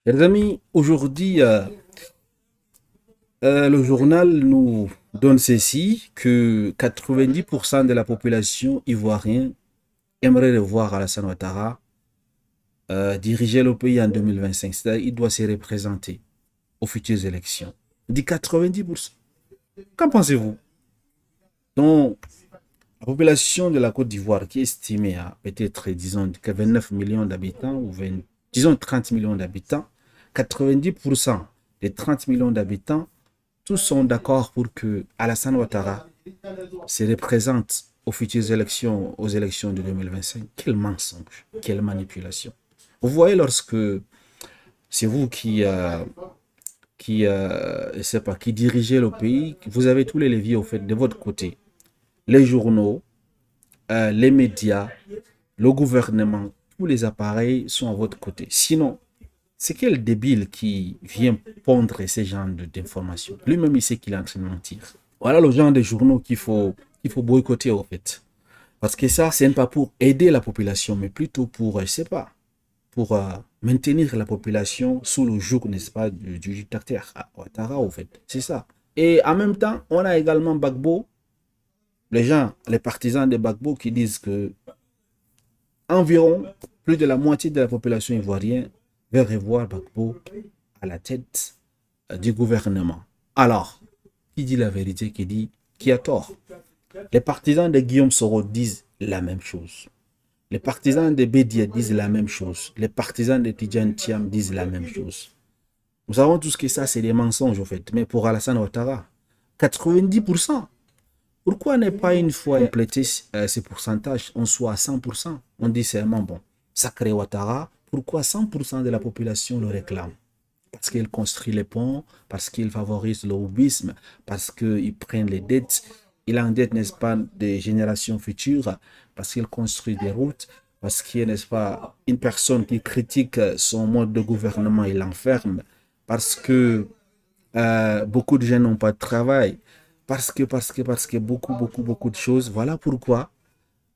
Les amis, aujourd'hui, le journal nous donne ceci, que 90% de la population ivoirienne aimerait revoir Alassane Ouattara diriger le pays en 2025. C'est-à-dire qu'il doit se représenter aux futures élections. On dit 90%. Qu'en pensez-vous? Donc, la population de la Côte d'Ivoire, qui est estimée à peut-être, disons, 29 millions d'habitants, ou 20, disons 30 millions d'habitants, 90% des 30 millions d'habitants, tous sont d'accord pour que Alassane Ouattara se représente aux élections de 2025. Quel mensonge, quelle manipulation. Vous voyez, lorsque c'est vous je sais pas, qui dirigez le pays, vous avez tous les leviers au fait de votre côté. Les journaux, les médias, le gouvernement, tous les appareils sont à votre côté. Sinon, c'est quel débile qui vient pondre ces genres d'informations? Lui-même, il sait qu'il est en train de mentir. Voilà le genre de journaux qu'il faut boycotter, en fait. Parce que ça, c'est pas pour aider la population, mais plutôt pour, je sais pas, pour maintenir la population sous le joug, n'est-ce pas, du dictateur Ouattara, en fait. C'est ça. Et en même temps, on a également Gbagbo, les gens, les partisans de Gbagbo qui disent que environ plus de la moitié de la population ivoirienne veut revoir Gbagbo à la tête du gouvernement. Alors, qui dit la vérité, qui a tort? Les partisans de Guillaume Soro disent la même chose. Les partisans de Bédié disent la même chose. Les partisans de Tidjane Thiam disent la même chose. Nous savons tous que ça, c'est des mensonges, en fait. Mais pour Alassane Ouattara, 90%. Pourquoi ne pas une fois compléter ces pourcentages, on soit à 100%? On dit seulement, bon, sacré Ouattara, pourquoi 100% de la population le réclame? Parce qu'il construit les ponts, parce qu'il favorise le hobbyisme, parce qu'il prend les dettes, il endette, n'est-ce pas, des générations futures, parce qu'il construit des routes, parce qu'il est, n'est-ce pas, une personne qui critique son mode de gouvernement, il l'enferme, parce que beaucoup de gens n'ont pas de travail, parce que beaucoup de choses. Voilà pourquoi,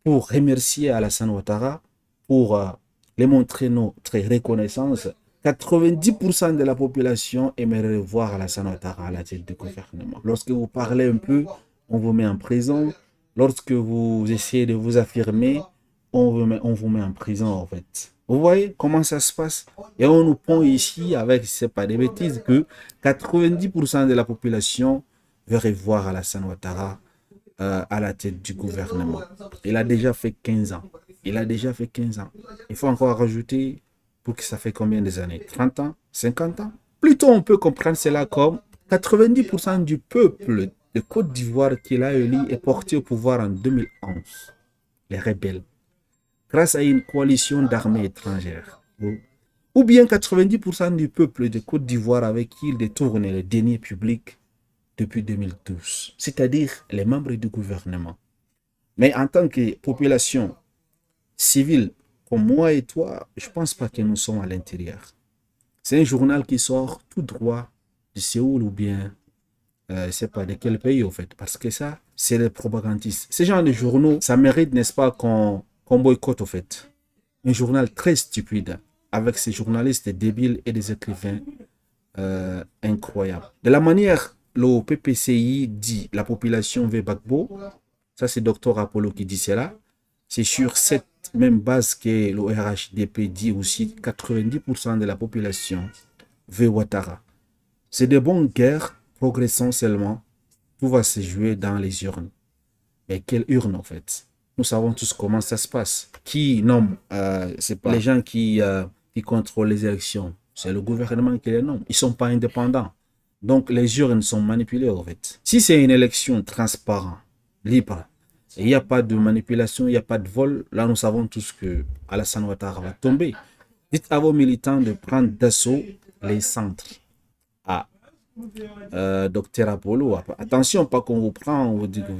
pour remercier Alassane Ouattara, pour les montrer notre reconnaissance, 90% de la population aimerait voir Alassane Ouattara à la tête du gouvernement. Lorsque vous parlez un peu, on vous met en prison. Lorsque vous essayez de vous affirmer, on vous met en prison, en fait. Vous voyez comment ça se passe? Et on nous pond ici avec, c'est pas des bêtises, que 90% de la population veut voir Alassane Ouattara à la tête du gouvernement. Il a déjà fait 15 ans. Il a déjà fait 15 ans. Il faut encore rajouter pour que ça fait combien des années? 30 ans? 50 ans? Plutôt, on peut comprendre cela comme 90% du peuple de Côte d'Ivoire qu'il a élu est porté au pouvoir en 2011. Les rebelles. Grâce à une coalition d'armées étrangères. Ou bien 90% du peuple de Côte d'Ivoire avec qui il détourne les deniers publics depuis 2012, c'est-à-dire les membres du gouvernement. Mais en tant que population civile, comme moi et toi, je ne pense pas que nous sommes à l'intérieur. C'est un journal qui sort tout droit de Séoul ou bien, je ne sais pas de quel pays au fait, parce que ça, c'est les propagandistes. Ces genre de journaux, ça mérite, n'est-ce pas, qu'on boycotte au fait. Un journal très stupide, avec ces journalistes débiles et des écrivains incroyables. De la manière le PPCI dit la population veut Gbagbo, ça c'est Dr Apollo qui dit cela, c'est sur cette même base que le RHDP dit aussi 90% de la population veut Ouattara. C'est de bonnes guerres, progressons seulement, tout va se jouer dans les urnes. Mais quelle urne en fait? Nous savons tous comment ça se passe. Qui nomme c'est pas les gens qui contrôlent les élections, c'est le gouvernement qui les nomme. Ils ne sont pas indépendants. Donc, les urnes sont manipulées, en fait. Si c'est une élection transparente, libre, il n'y a pas de manipulation, il n'y a pas de vol, là, nous savons tous que Alassane Ouattara va tomber. Dites à vos militants de prendre d'assaut les centres. Ah, docteur Apollo, attention, pas qu'on vous prend, on vous dit que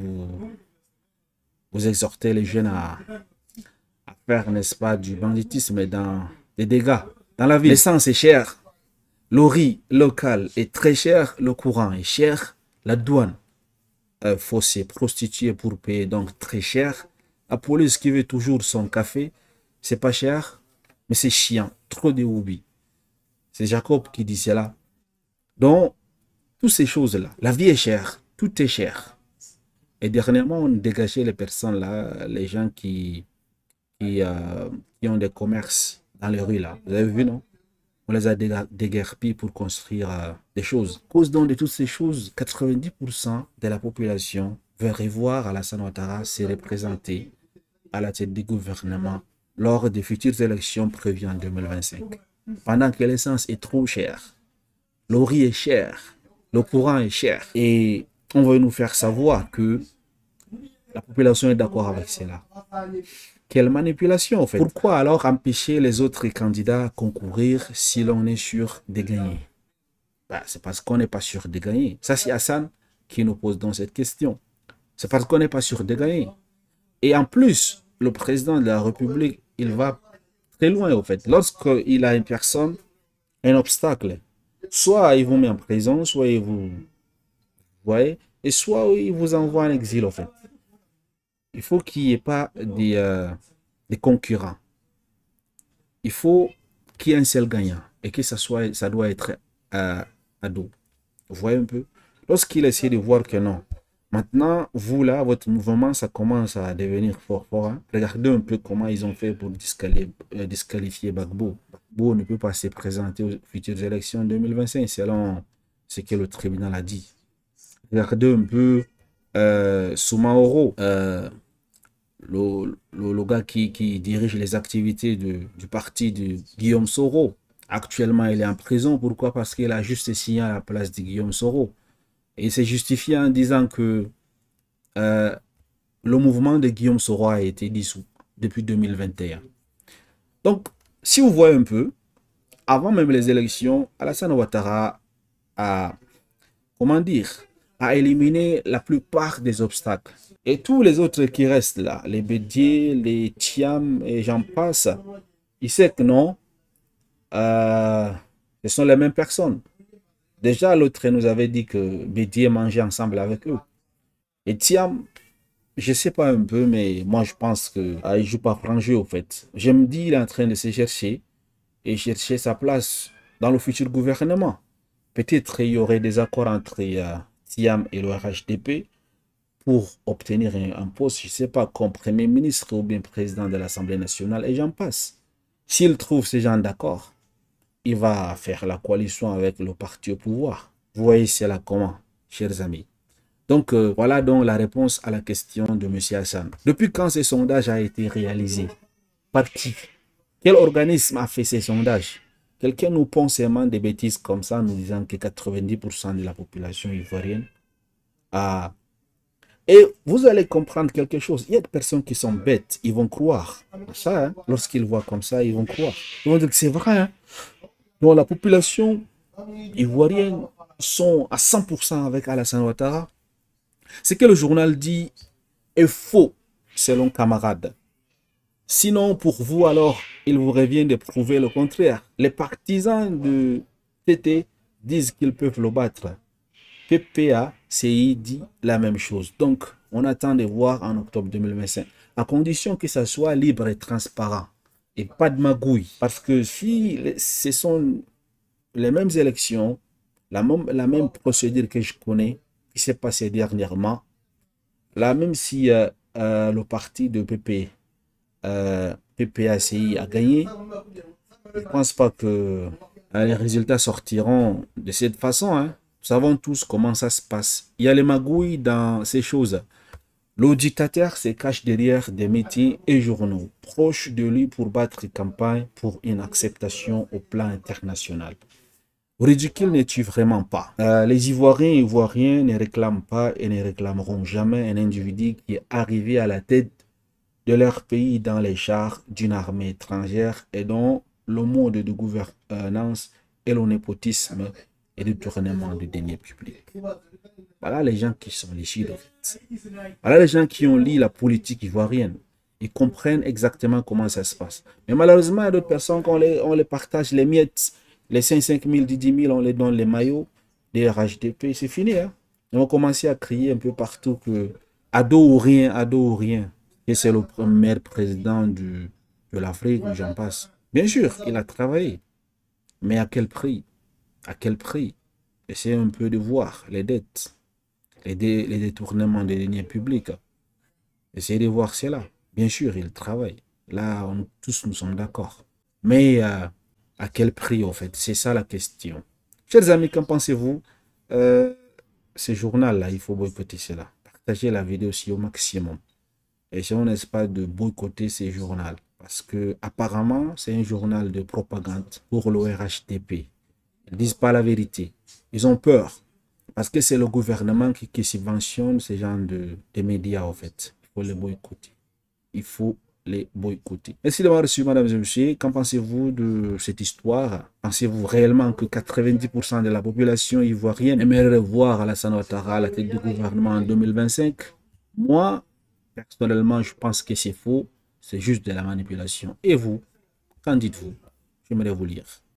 vous exhortez les jeunes à faire, n'est-ce pas, du banditisme et des dégâts dans la ville. L'essence est chère. Le riz local est très cher, le courant est cher, la douane, faut se prostituer pour payer, donc très cher. La police qui veut toujours son café, c'est pas cher, mais c'est chiant, trop de hobby. C'est Jacob qui dit cela. Donc, toutes ces choses-là, la vie est chère, tout est cher. Et dernièrement, on dégageait les personnes là, les gens qui, euh, qui ont des commerces dans les rues là. Vous avez vu, non? On les a déguerpis pour construire des choses. À cause donc de toutes ces choses, 90% de la population veut revoir Alassane Ouattara se représenter à la tête du gouvernement lors des futures élections prévues en 2025. Pendant que l'essence est trop chère, le riz est cher, le courant est cher. Et on veut nous faire savoir que la population est d'accord avec cela. Quelle manipulation en fait. Pourquoi alors empêcher les autres candidats à concourir si l'on est sûr de gagner? Bah, c'est parce qu'on n'est pas sûr de gagner. Ça, c'est Hassan qui nous pose donc cette question. C'est parce qu'on n'est pas sûr de gagner. Et en plus, le président de la République, il va très loin au fait. Lorsqu'il a une personne, un obstacle, soit il vous met en prison, soit il vous... voyez, et soit il vous envoie en exil au fait. Il faut qu'il n'y ait pas des concurrents. Il faut qu'il y ait un seul gagnant et que ça doit être à dos. Vous voyez un peu? Lorsqu'il essaie de voir que non, maintenant, vous là, votre mouvement, ça commence à devenir fort fort. Hein? Regardez un peu comment ils ont fait pour disqualifier Gbagbo. Gbagbo ne peut pas se présenter aux futures élections 2025 selon ce que le tribunal a dit. Regardez un peu Soumaoro, le gars qui dirige les activités du parti de Guillaume Soro. Actuellement, il est en prison. Pourquoi? Parce qu'il a juste signé à la place de Guillaume Soro. Et il s'est justifié en disant que le mouvement de Guillaume Soro a été dissous depuis 2021. Donc, si vous voyez un peu, avant même les élections, Alassane Ouattara a, comment dire, a éliminé la plupart des obstacles. Et tous les autres qui restent là, les Bédier, les Thiam et j'en passe, il sait que non, ce sont les mêmes personnes. Déjà, l'autre nous avait dit que Bédier mangeait ensemble avec eux. Et Thiam, je ne sais pas un peu, mais moi je pense qu'il ne joue pas franc jeu au fait. Je me dis, il est en train de se chercher et chercher sa place dans le futur gouvernement. Peut-être il y aurait des accords entre Thiam et le RHDP pour obtenir un poste, je ne sais pas, comme Premier ministre ou bien président de l'Assemblée nationale, et j'en passe. S'il trouve ces gens d'accord, il va faire la coalition avec le parti au pouvoir. Vous voyez cela comment, chers amis? Donc, voilà donc la réponse à la question de M. Hassan. Depuis quand ce sondage a été réalisé? Par qui? Quel organisme a fait ces sondages? Quelqu'un nous pond seulement des bêtises comme ça, nous disant que 90% de la population ivoirienne a... Et vous allez comprendre quelque chose. Il y a des personnes qui sont bêtes, ils vont croire. Ça, hein, lorsqu'ils voient comme ça, ils vont croire. Ils vont dire que c'est vrai. Hein. Donc la population ivoirienne sont à 100% avec Alassane Ouattara. Ce que le journal dit est faux, selon camarade. Sinon, pour vous, alors, il vous revient de prouver le contraire. Les partisans de TT disent qu'ils peuvent le battre. PPACI dit la même chose. Donc, on attend de voir en octobre 2025, à condition que ça soit libre et transparent et pas de magouille. Parce que si ce sont les mêmes élections, la même procédure que je connais, qui s'est passée dernièrement, là, même si le parti de PPACI a gagné, je ne pense pas que les résultats sortiront de cette façon. Hein. Nous savons tous comment ça se passe. Il y a les magouilles dans ces choses. Le dictateur se cache derrière des métiers et journaux proches de lui pour battre campagne pour une acceptation au plan international. Ridicule n'est-tu vraiment pas? Les Ivoiriens et Ivoiriens ne réclament pas et ne réclameront jamais un individu qui est arrivé à la tête de leur pays dans les chars d'une armée étrangère et dont le mode de gouvernance et le népotisme et le tournement de deniers publics. Voilà les gens qui sont licides. Voilà les gens qui ont lu la politique ivoirienne. Ils comprennent exactement comment ça se passe. Mais malheureusement, il y a d'autres personnes, quand on les partage les miettes, les 5 000, 10 000, on les donne les maillots des RHDP, c'est fini. Hein? Ils vont commencer à crier un peu partout que ado ou rien, que c'est le premier président de l'Afrique, j'en passe. Bien sûr, il a travaillé. Mais à quel prix? À quel prix? Essayez un peu de voir les dettes, les détournements des deniers publics. Essayez de voir cela. Bien sûr, ils travaillent. Là, tous nous sommes d'accord. Mais à quel prix, en fait? C'est ça la question. Chers amis, qu'en pensez-vous? Euh, Ce journal-là, il faut boycotter cela. Partagez la vidéo aussi au maximum. Et si on n'est pas de boycotter ces journaux, parce que apparemment, c'est un journal de propagande pour l'ORHTP. Ils ne disent pas la vérité. Ils ont peur. Parce que c'est le gouvernement qui subventionne ce genre de médias, en fait. Il faut les boycotter. Il faut les boycotter. Merci d'avoir reçu, madame et messieurs. Qu'en pensez-vous de cette histoire? Pensez-vous réellement que 90% de la population ivoirienne aimerait voir Alassane Ouattara à la tête du gouvernement en 2025? Moi, personnellement, je pense que c'est faux. C'est juste de la manipulation. Et vous, qu'en dites-vous? J'aimerais vous lire.